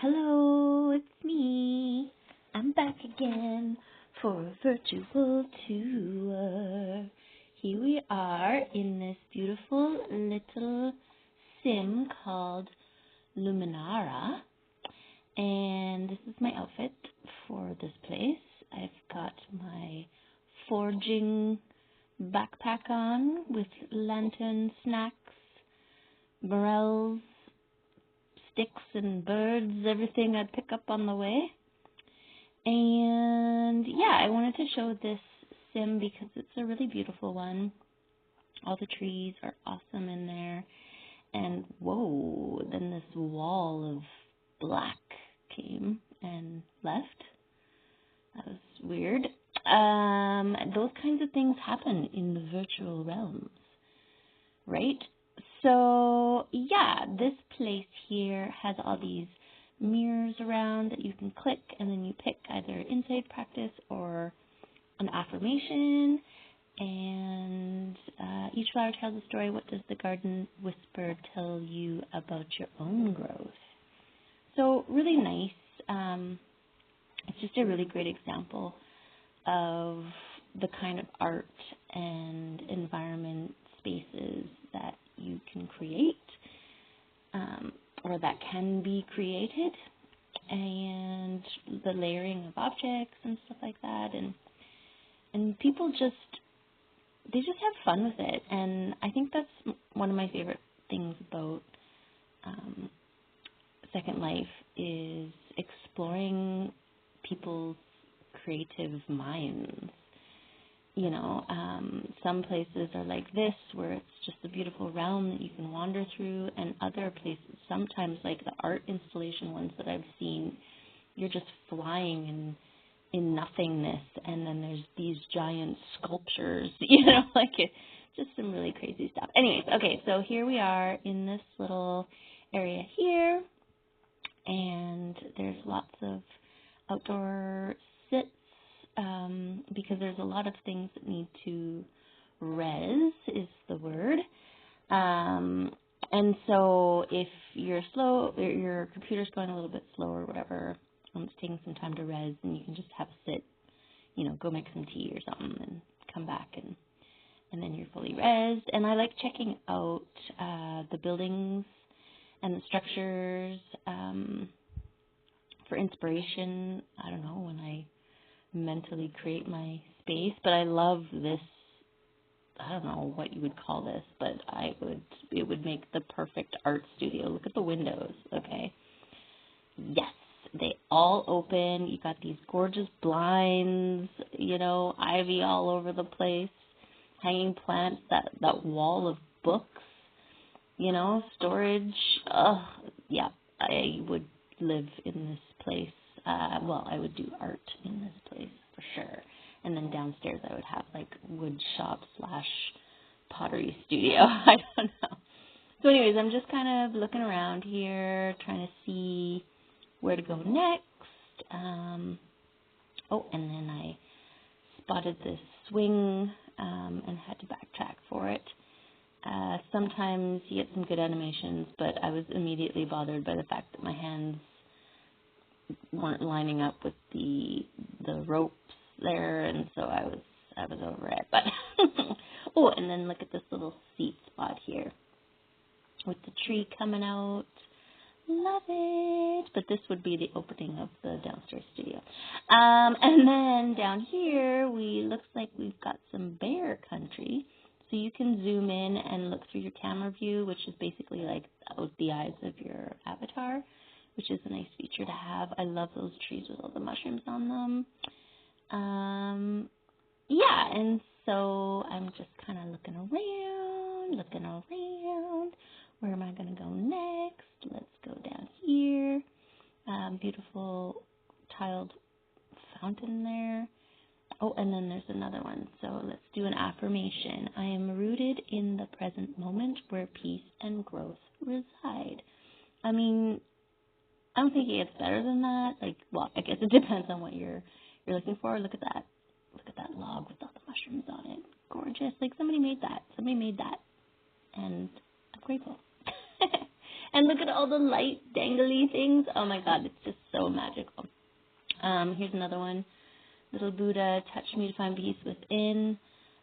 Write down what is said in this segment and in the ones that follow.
Hello, it's me. I'm back again for a virtual tour. Here we are in this beautiful little sim called Luminara. And this is my outfit for this place. I've got my forging backpack on with lantern, snacks, morels, sticks and birds, everything I'd pick up on the way. And yeah, I wanted to show this sim because it's a really beautiful one. All the trees are awesome in there. And whoa, then this wall of black came and left. That was weird. Those kinds of things happen in the virtual realms, right? So yeah, this place here has all these mirrors around that you can click, and then you pick either insight practice or an affirmation. And each flower tells a story. What does the garden whisper tell you about your own growth? So really nice. It's just a really great example of the kind of art and environment spaces that you can create, or that can be created, and the layering of objects and stuff like that, and people they just have fun with it. And I think that's one of my favorite things about Second Life is exploring people's creative minds. You know, some places are like this, where it's just a beautiful realm that you can wander through, and other places, sometimes like the art installation ones that I've seen, you're just flying in nothingness, and then there's these giant sculptures, you know, like just some really crazy stuff. Anyways, okay, so here we are in this little area here, and there's lots of outdoor sits, because there's a lot of things that need to res, is the word. And so if you're slow, or your computer's going a little bit slow or whatever, it's taking some time to res, and you can just have a sit, you know, go make some tea or something and come back, and then you're fully resed. And I like checking out the buildings and the structures for inspiration. I don't know, when I mentally create my space, but I love this. I don't know what you would call this, but it would make the perfect art studio. Look at the windows, okay? Yes, they all open. You got these gorgeous blinds, you know, ivy all over the place, hanging plants, that wall of books, you know, storage. Yeah, I would live in this place. Well, I would do art in this place for sure. And then downstairs I would have like wood shop / pottery studio. I don't know. So anyways, I'm just kind of looking around here, trying to see where to go next. Oh, and then I spotted this swing and had to backtrack for it. Sometimes you get some good animations, but I was immediately bothered by the fact that my hands weren't lining up with the ropes there, and so I was over it. But oh, and then look at this little seat spot here with the tree coming out. Love it. But this would be the opening of the downstairs studio. And then down here, looks like we've got some bear country. So you can zoom in and look through your camera view, which is basically like out the eyes of your avatar, which is a nice feature to have. I love those trees with all the mushrooms on them. Yeah, and so I'm just kind of looking around. Where am I going to go next? Let's go down here. Beautiful tiled fountain there. Oh, and then there's another one. So let's do an affirmation. I am rooted in the present moment where peace and growth reside. I mean, I don't think it gets better than that. Like, well, I guess it depends on what you're looking for. Look at that. Look at that log with all the mushrooms on it. Gorgeous. Like, somebody made that. And I'm grateful. And look at all the light dangly things. Oh my God, it's just so magical. Here's another one. Little Buddha, touch me to find peace within.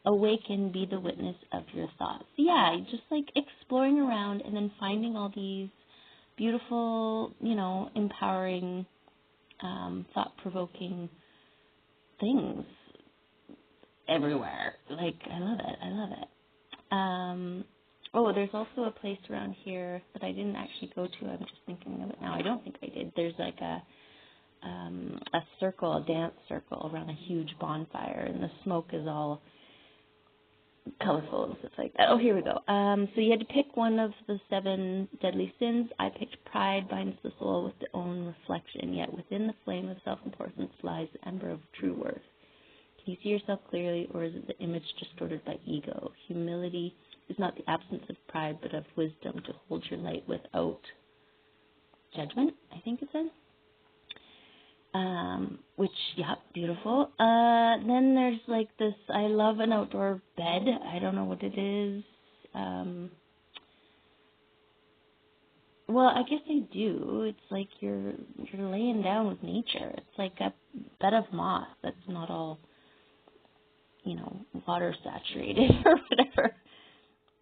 Awaken, be the witness of your thoughts. Yeah, just like exploring around and then finding all these beautiful, empowering, thought-provoking things everywhere. Like, I love it. There's also a place around here that I didn't actually go to. I'm just thinking of it now. I don't think I did. There's like a circle, a dance circle around a huge bonfire, and the smoke is all colorful and stuff like that. Oh, here we go. So you had to pick one of the 7 deadly sins. I picked pride binds the soul with its own reflection, yet within the flame of self-importance lies the ember of true worth. Can you see yourself clearly, or is it the image distorted by ego? Humility is not the absence of pride, but of wisdom to hold your light without judgment, I think it said. Which, yeah, beautiful. Then there's like this, I love an outdoor bed. I don't know what it is. Well, I guess I do. It's like you're laying down with nature. It's like a bed of moss that's not all, water saturated or whatever.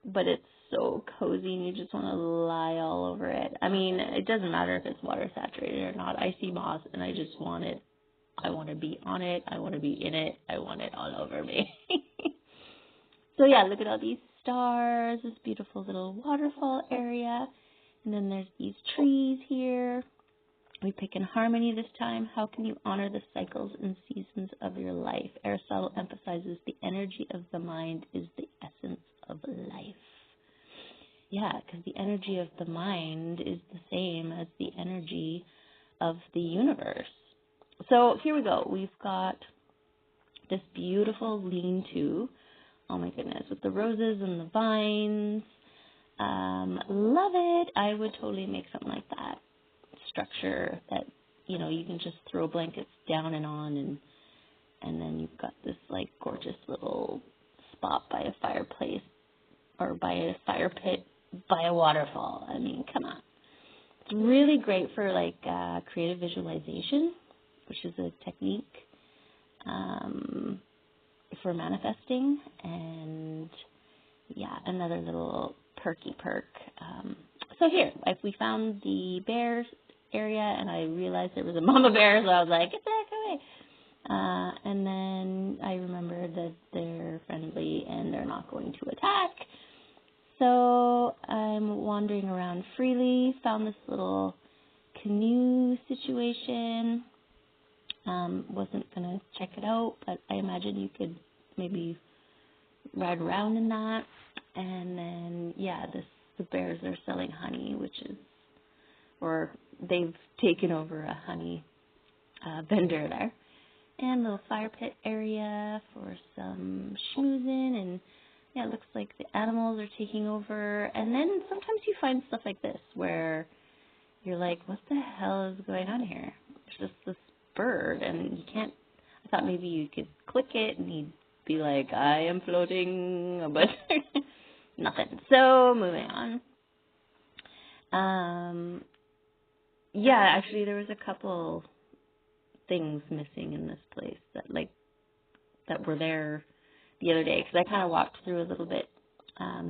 But it's so cozy and you just want to lie all over it. I mean, it doesn't matter if it's water saturated or not. I see moss and I just want it. I want to be on it. I want to be in it. I want it all over me. So yeah, look at all these stars, this beautiful little waterfall area. And then there's these trees here. We pick in harmony this time. How can you honor the cycles and seasons of your life? Aristotle emphasizes the energy of the mind is the essence of life. Yeah, because the energy of the mind is the same as the energy of the universe. So here we go. We've got this beautiful lean-to. Oh my goodness, with the roses and the vines. Love it. I would totally make something like that. Structure that, you can just throw blankets down and on, and then you've got this like gorgeous little spot by a fireplace or by a fire pit by a waterfall. I mean, come on. It's really great for like creative visualization, which is a technique for manifesting. And yeah, another little perky perk. So here, if we found the bears area, and I realized there was a mama bear, so I was like, get the heck away. And then I remembered that they're friendly and they're not going to attack. So I'm wandering around freely, found this little canoe situation. Wasn't going to check it out, but I imagine you could maybe ride around in that. And then, yeah, the bears are selling honey, or they've taken over a honey vendor there. And a little fire pit area for some schmoozing, and yeah, it looks like the animals are taking over. And then sometimes you find stuff like this where you're like, what the hell is going on here? There's just this bird, and you can't, I thought maybe you could click it and he'd be like, I am floating, but nothing. So moving on. Yeah, actually there was a couple things missing in this place that were there the other day, because I kind of walked through a little bit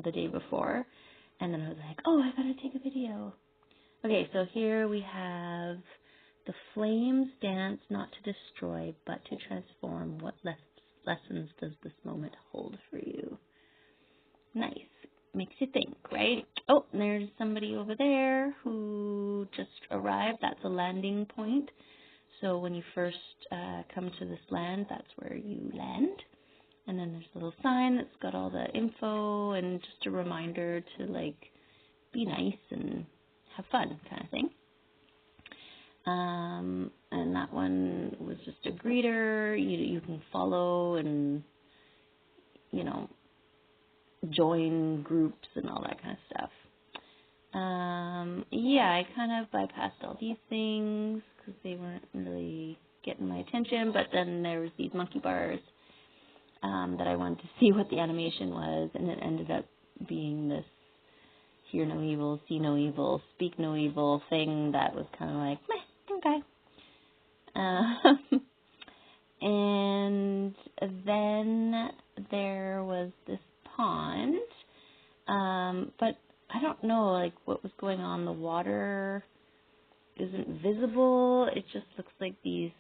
the day before, and then I was like, oh, I gotta take a video. Okay, so here we have the flames dance not to destroy but to transform. What lessons does this moment hold for you? Nice. Makes you think, right? Oh, and there's somebody over there who just arrived. That's a landing point. So when you first come to this land, that's where you land. And then there's a little sign that's got all the info and just a reminder to, like, be nice and have fun kind of thing. And that one was just a greeter. You can follow and, join groups and all that kind of stuff. Yeah, I kind of bypassed all these things because they weren't really getting my attention. But then there was these monkey bars that I wanted to see what the animation was, and it ended up being this hear no evil, see no evil, speak no evil thing that was kind of like, meh, okay. And then there was this pond, but I don't know, like, what was going on. The water isn't visible. It just looks like these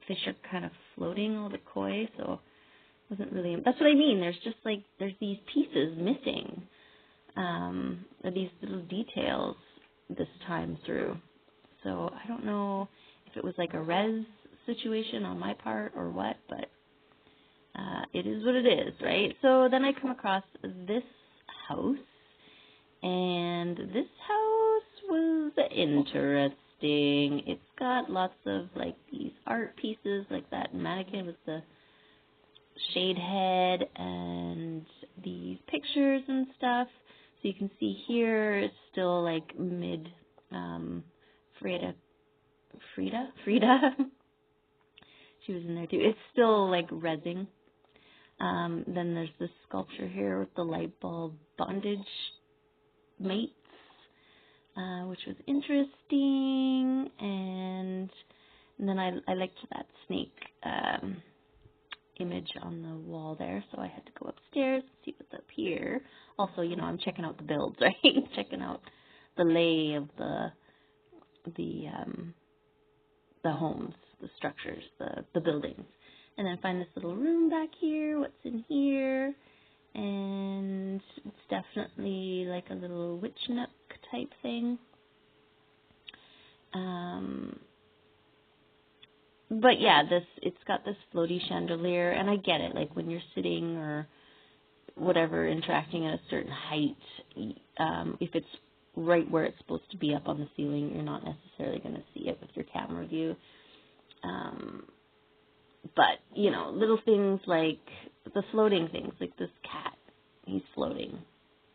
fish are kind of floating a little bit coy, so it wasn't really, that's what I mean. There's just like, there's these pieces missing, these little details this time through. So I don't know if it was like a res situation on my part or what, but it is what it is, right? So then I come across this house, and this house was interesting. It's got lots of like these art pieces, like that mannequin with the shade head and these pictures and stuff. So you can see here it's still like mid Frida. She was in there too. It's still like rezzing. Then there's this sculpture here with the light bulb bondage mates, which was interesting. And then I liked that snake image on the wall there, so I had to go upstairs and see what's up here. Also, you know, I'm checking out the builds, right? Checking out the lay of the homes, the structures, the buildings. And then find this little room back here. What's in here? And it's definitely like a little witch nook type thing. But yeah, it's got this floaty chandelier, and I get it. Like when you're sitting or whatever, interacting at a certain height, if it's right where it's supposed to be up on the ceiling, you're not necessarily going to see it with your camera view. But, you know, little things like the floating things, like this cat, he's floating,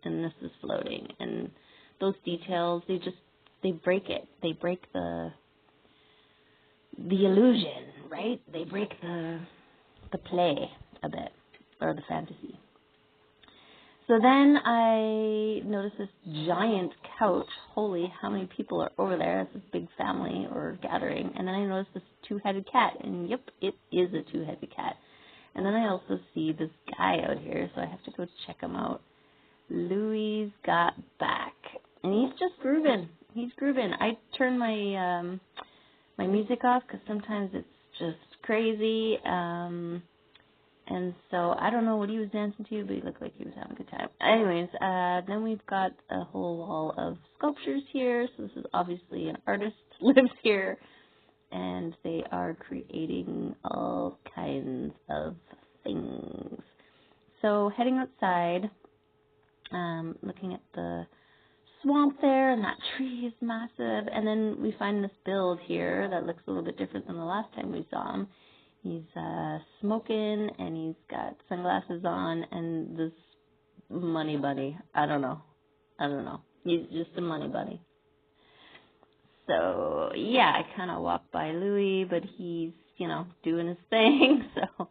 and this is floating, and those details, they break it. They break the illusion, right? They break the play a bit, or the fantasy. So then I noticed this giant couch. Holy, how many people are over there? It's a big family or gathering. And then I noticed this two-headed cat. And yep, it is a two-headed cat. And then I also see this guy out here, so I have to go check him out. Louis got back. And he's just grooving. He's grooving. I turn my my music off because sometimes it's just crazy. And so I don't know what he was dancing to, but he looked like he was having a good time. Anyways, then we've got a whole wall of sculptures here. So this is obviously an artist lives here, and they are creating all kinds of things. So heading outside, looking at the swamp there, and that tree is massive. And then we find this build here that looks a little bit different than the last time we saw him. He's smoking, and he's got sunglasses on, and this money bunny. I don't know. He's just a money bunny. So, yeah, I kind of walked by Louis, but he's, you know, doing his thing. So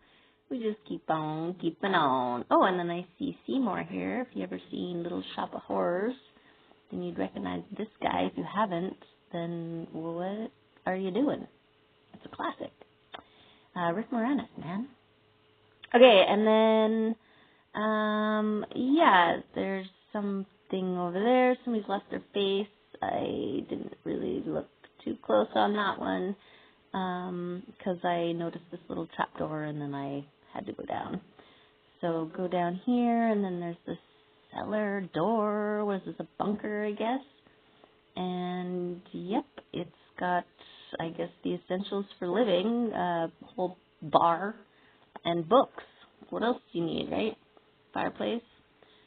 we just keep on keeping on. Oh, and then I see Seymour here. If you ever seen Little Shop of Horrors, then you'd recognize this guy. If you haven't, then what are you doing? It's a classic. Rick Moranis, man. Okay, and then, yeah, there's something over there. Somebody's left their face. I didn't really look too close on that one because I noticed this little trapdoor, and then I had to go down. So go down here, and then there's this cellar door. What is this, a bunker, I guess? And, yep, it's got, I guess, the essentials for living, a whole bar and books. What else do you need, right? Fireplace.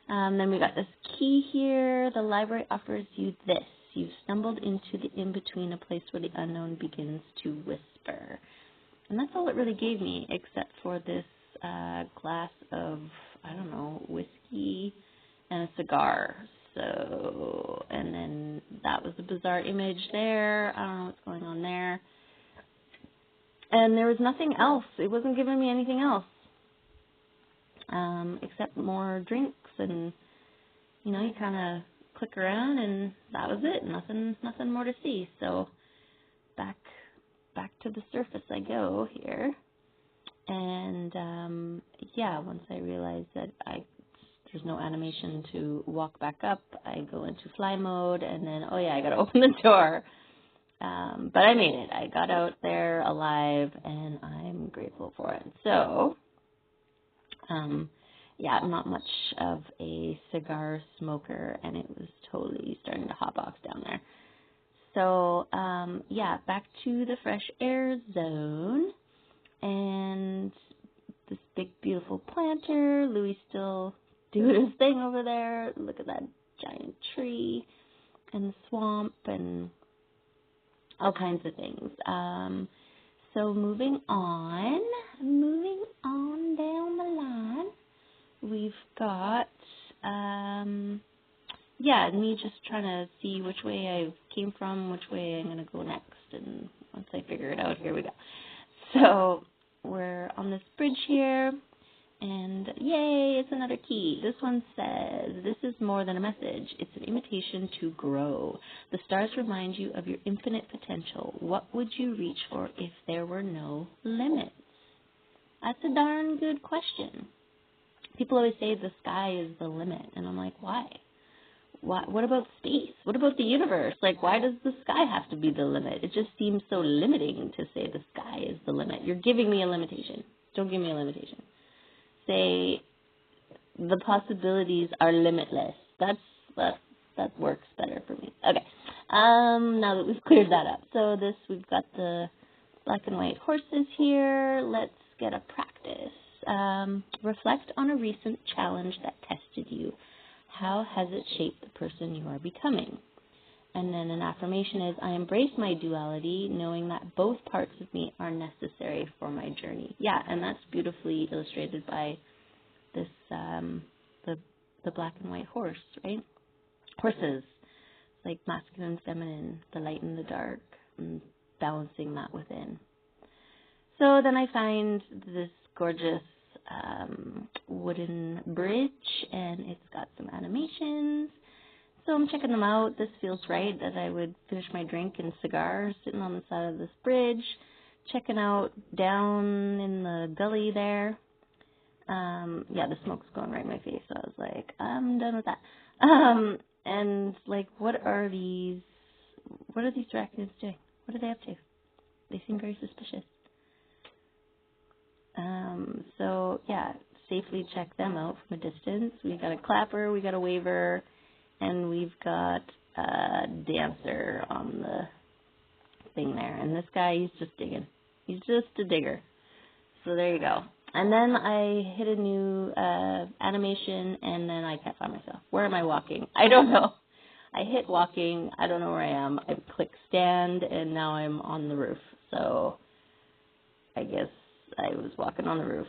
Then we got this key here. The library offers you this. You've stumbled into the in-between, a place where the unknown begins to whisper. And that's all it really gave me, except for this glass of, I don't know, whiskey and a cigar. So, and then that was a bizarre image there. I don't know what's going on there. And there was nothing else. It wasn't giving me anything else. Except more drinks, and, you know, you kind of click around, and that was it. Nothing more to see. So back to the surface I go here. And yeah, once I realize that there's no animation to walk back up, I go into fly mode, and then, oh yeah, I gotta open the door. But I made it. I got out there alive, and I'm grateful for it. So, yeah, I'm not much of a cigar smoker, and it was totally starting to hotbox down there. So, yeah, back to the fresh air zone, and this big, beautiful planter. Louis still doing his thing over there. Look at that giant tree and the swamp and all kinds of things. So moving on down the line, we've got, yeah, me just trying to see which way I came from, which way I'm going to go next, and once I figure it out, here we go. So we're on this bridge here, and yay, it's another key. This one says, this is more than a message. It's an invitation to grow. The stars remind you of your infinite potential. What would you reach for if there were no limits? That's a darn good question. People always say the sky is the limit, and I'm like, why? What about space? What about the universe? Like, why does the sky have to be the limit? It just seems so limiting to say the sky is the limit. You're giving me a limitation. Don't give me a limitation. Say the possibilities are limitless. That works better for me. Okay. Now that we've cleared that up. So we've got the black and white horses here. Let's get a practice. Reflect on a recent challenge that tested you. How has it shaped the person you are becoming? And then an affirmation is, I embrace my duality, knowing that both parts of me are necessary for my journey. Yeah, and that's beautifully illustrated by this, the black and white horse, right? Horses, like masculine and feminine, the light and the dark, and balancing that within. So then I find this gorgeous wooden bridge, and it's got some animations. So I'm checking them out. This feels right, that I would finish my drink and cigar sitting on the side of this bridge, checking out down in the gully there. Yeah, the smoke's going right in my face, so I was like, I'm done with that. And like, what are these arachnids doing? What are they up to? They seem very suspicious. So yeah, safely check them out from a distance. We got a clapper, we got a waver, and we've got a dancer on the thing there. And this guy, he's just digging. He's just a digger. So there you go. And then I hit a new animation, and then I can't find myself. Where am I walking? I don't know. I hit walking. I don't know where I am. I click stand, and now I'm on the roof. So I guess I was walking on the roof.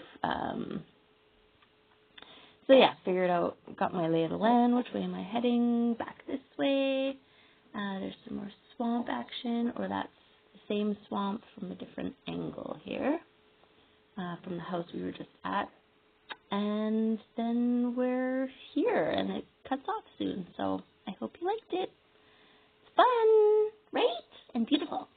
So yeah, figured out, got my lay of the land. Which way am I heading? Back this way. There's some more swamp action, or that's the same swamp from a different angle here, from the house we were just at. And then we're here, and it cuts off soon. So I hope you liked it. It's fun, right? And beautiful.